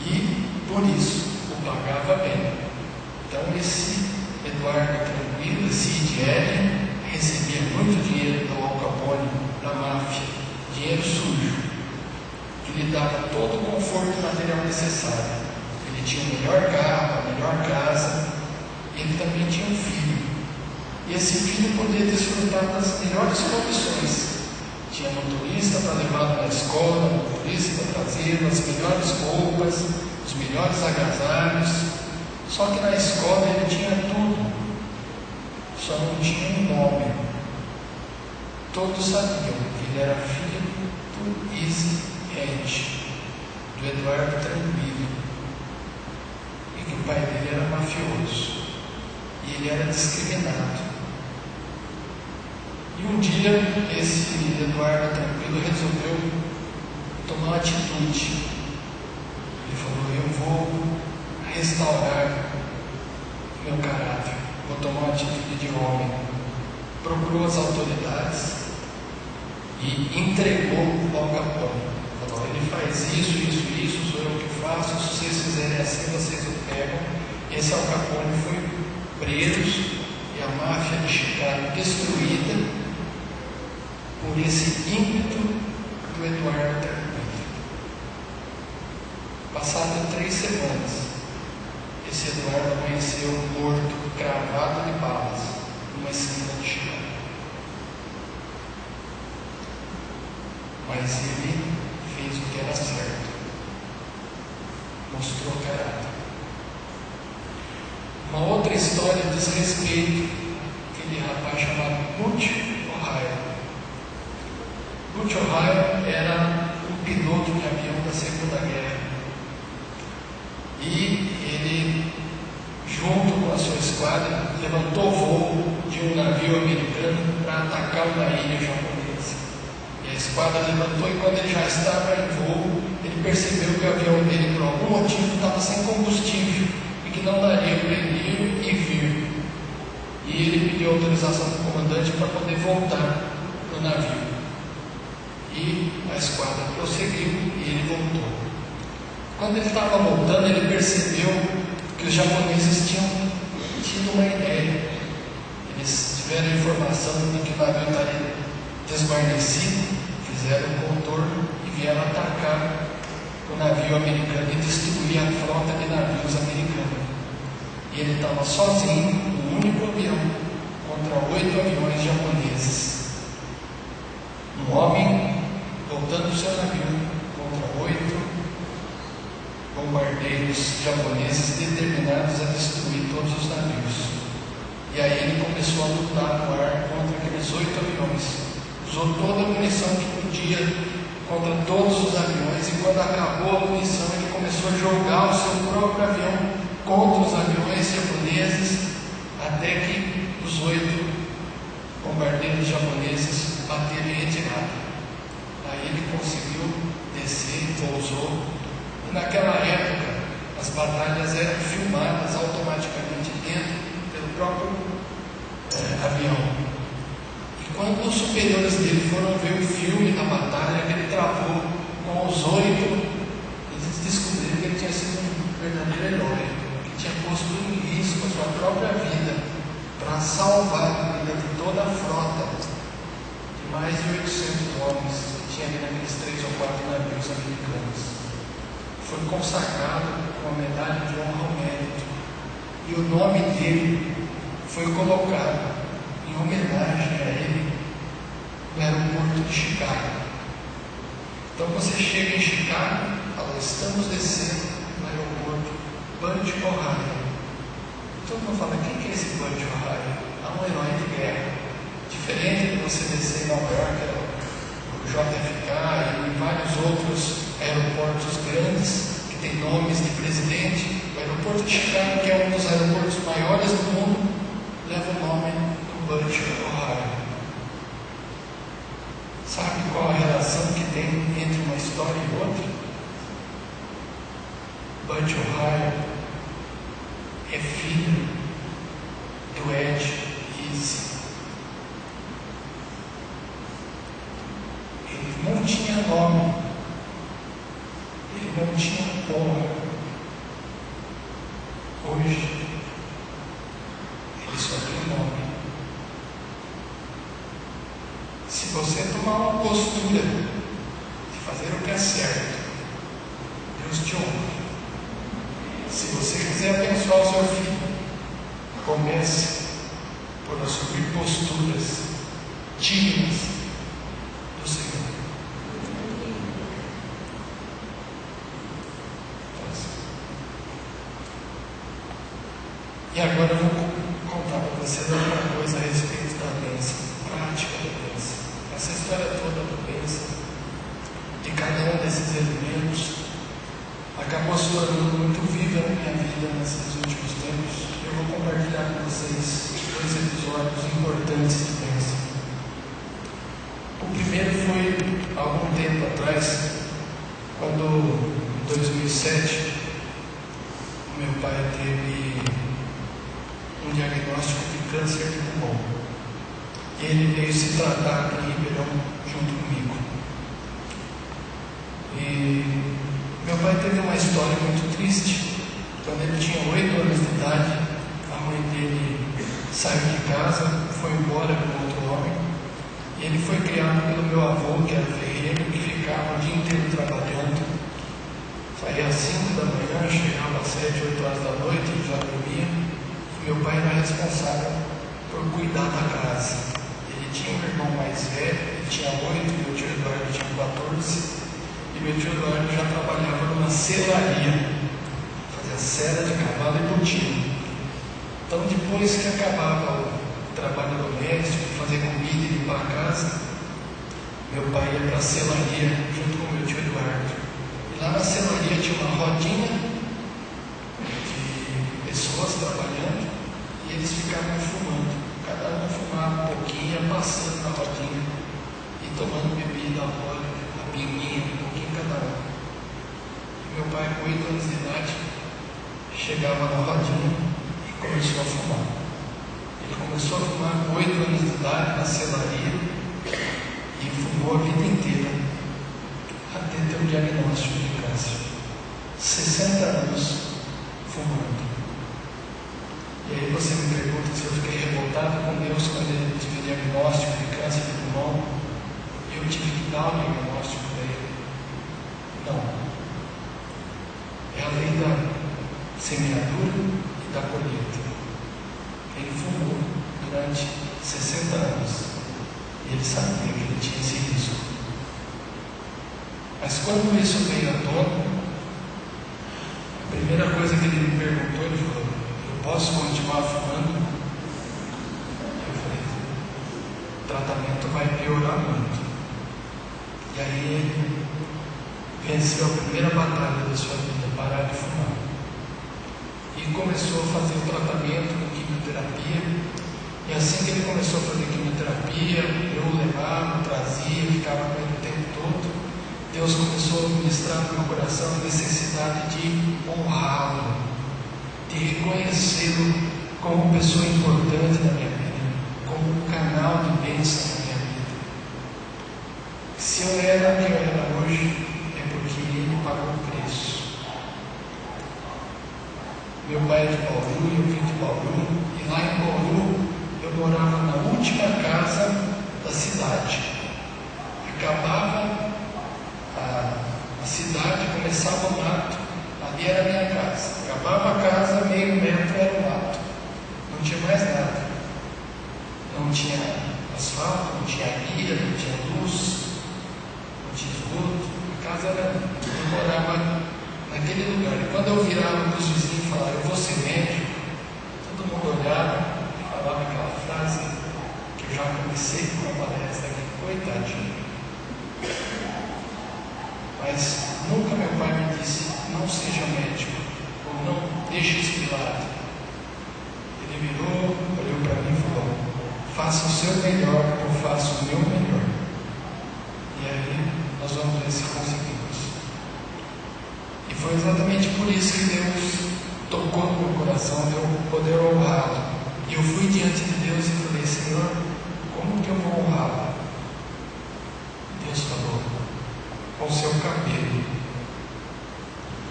e por isso o pagava bem. Então esse Eduardo Tranquilo, esse IDL, recebia muito dinheiro do Al Capone, da máfia, dinheiro sujo, que lhe dava todo o conforto material necessário. Ele tinha o melhor carro, a melhor casa, ele também tinha um filho. E esse filho podia desfrutar das melhores condições. Tinha motorista para levá-lo na escola, motorista para trazê-lo, as melhores roupas, os melhores agasalhos. Só que na escola ele tinha tudo, só não tinha um nome. Todos sabiam que ele era filho do Easy Ed, do Eduardo Tranquilo, e que o pai dele era mafioso, e ele era discriminado. E um dia, esse Eduardo Tranquilo resolveu tomar uma atitude. Ele falou: eu vou restaurar meu caráter, vou tomar uma atitude de homem. Procurou as autoridades e entregou ao Capone. Falou: ele faz isso, sou eu que faço, se vocês fizerem assim, vocês o pegam. Esse Al Capone foi preso e a máfia de Chicago destruída por esse ímpeto do Eduardo Tranquilo. Passado 3 semanas, esse Eduardo amanheceu morto, cravado de balas, numa esquina de Chicago. Mas ele fez o que era certo, mostrou caráter. Uma outra história diz respeito àquele rapaz chamado Butch Ohio. Butch Ohio era um piloto de avião da Segunda Guerra. E ele, junto com a sua esquadra, levantou voo de um navio americano para atacar uma ilha japonesa. E a esquadra levantou, e quando ele já estava em voo, ele percebeu que o avião dele, por algum motivo, estava sem combustível e que não daria para ele ir e vir. E ele pediu autorização do comandante para poder voltar no navio. E a esquadra prosseguiu e ele voltou. Quando ele estava voltando, ele percebeu que os japoneses tinham tido uma ideia. Eles tiveram a informação de que o navio estaria desguarnecido, fizeram um contorno e vieram atacar o navio americano e destruir a frota de navios americanos. E ele estava sozinho, no único avião, contra 8 aviões japoneses. Um homem voltando do seu navio contra 8 bombardeiros japoneses determinados a destruir todos os navios. E aí ele começou a lutar no ar contra aqueles 8 aviões. Usou toda a munição que podia contra todos os aviões, e quando acabou a munição, ele começou a jogar o seu próprio avião contra os aviões japoneses, até que os 8 bombardeiros japoneses bateram em retirada. Aí ele conseguiu descer, pousou. E naquela época, as batalhas eram filmadas automaticamente dentro pelo próprio avião. E quando os superiores dele foram ver o filme da batalha que ele travou com os 8, eles descobriram que ele tinha sido um verdadeiro herói, que tinha posto em risco a sua própria vida para salvar a vida de toda a frota de mais de 800 homens que tinha ali naqueles 3 ou 4 navios americanos. Foi consagrado com a medalha de honra ao mérito, e o nome dele foi colocado em homenagem a ele no aeroporto de Chicago. Então você chega em Chicago, fala: estamos descendo no aeroporto Butch Ohio. Todo mundo fala: quem é esse Butch Ohio? É um herói de guerra. Diferente de você descer em Nova York, o JFK e vários outros aeroportos grandes que têm nomes de presidente. O aeroporto de Chicago, que é um dos aeroportos maiores do mundo, leva o nome do Butch Ohio. Sabe qual a relação que tem entre uma história e outra? Butch Ohio é filho do Ed Easy. Ele não tinha nome, ele não tinha honra, Hoje, ele só tem nome. Se você tomar uma postura de fazer o que é certo, Deus te honra. Se você quiser abençoar o seu filho, comece por assumir posturas dignas do Senhor. E agora eu vou contar para vocês alguma coisa a respeito da bênção, prática da bênção. Essa história toda da bênção, de cada um desses elementos, acabou se tornando muito viva na minha vida nesses últimos tempos. Eu vou compartilhar com vocês 2 episódios importantes de bênção. O primeiro foi há algum tempo atrás, quando em 2007 o meu pai teve um diagnóstico de câncer de pulmão. E ele veio se tratar aqui em Ribeirão junto comigo. E meu pai teve uma história muito triste. Quando ele tinha 8 anos de idade, a mãe dele saiu de casa, foi embora com outro homem. E ele foi criado pelo meu avô, que era ferreiro, que ficava o dia inteiro trabalhando. Saía às 5 da manhã, chegava às 7, 8 horas da noite, já dormia. Meu pai era responsável por cuidar da casa. Ele tinha um irmão mais velho, ele tinha 8, meu tio Eduardo tinha 14, e meu tio Eduardo já trabalhava numa selaria, fazia cera de cavalo e botina. Então, depois que acabava o trabalho doméstico, fazer comida e limpar a casa, meu pai ia para a selaria junto com meu tio Eduardo. E lá na selaria tinha uma rodinha de pessoas trabalhando, e eles ficavam fumando. Cada um fumava um pouquinho, passando na rodinha e tomando bebida, óleo, a pinguinha, um pouquinho cada um. E meu pai, com 8 anos de idade, chegava na rodinha e começou a fumar. Ele começou a fumar com 8 anos de idade na selaria e fumou a vida inteira até ter um diagnóstico de câncer. 60 anos fumando. E aí você me pergunta se eu fiquei revoltado com Deus quando ele tive o diagnóstico de câncer de pulmão e eu tive que dar o diagnóstico para ele. Não. É a lei da semeadura e da colheita. Ele fumou durante 60 anos e ele sabia que ele tinha esse risco. Mas quando isso veio à tona, a primeira coisa que ele me perguntou, ele falou: posso continuar fumando? Eu falei: o tratamento vai piorar muito. E aí ele venceu a primeira batalha da sua vida, parar de fumar. E começou a fazer o tratamento com quimioterapia. E assim que ele começou a fazer quimioterapia, eu levava, trazia, ficava com ele o tempo todo. Deus começou a ministrar no meu coração a necessidade de honrá-lo, de reconhecê-lo como pessoa importante na minha vida, como um canal de bênção na minha vida. Se eu era quem eu era hoje, é porque ele pagou o preço. Meu pai é de Bauru, eu vim de Bauru, e lá em Bauru eu morava na última casa da cidade. Acabava a cidade, começava o mato. Ali era a minha casa. Acabava a casa, meio metro era o mato. Não tinha mais nada. Não tinha asfalto, não tinha guia, não tinha luz, não tinha esgoto. A casa era... Eu morava naquele lugar. E quando eu virava para os vizinhos e falava: eu vou ser médico, todo mundo olhava e falava aquela frase que eu já comecei com uma palestra aqui: coitadinho. Mas nunca meu pai me disse: não seja médico, ou não deixe isso de lado. Ele virou, olhou para mim e falou: faça o seu melhor, eu faço o meu melhor. E aí nós vamos ver se conseguimos. E foi exatamente por isso que Deus tocou no meu coração, de eu poder honrá-lo. E eu fui diante de Deus e falei: Senhor, como que eu vou honrá-lo? Deus falou: com o seu cabelo.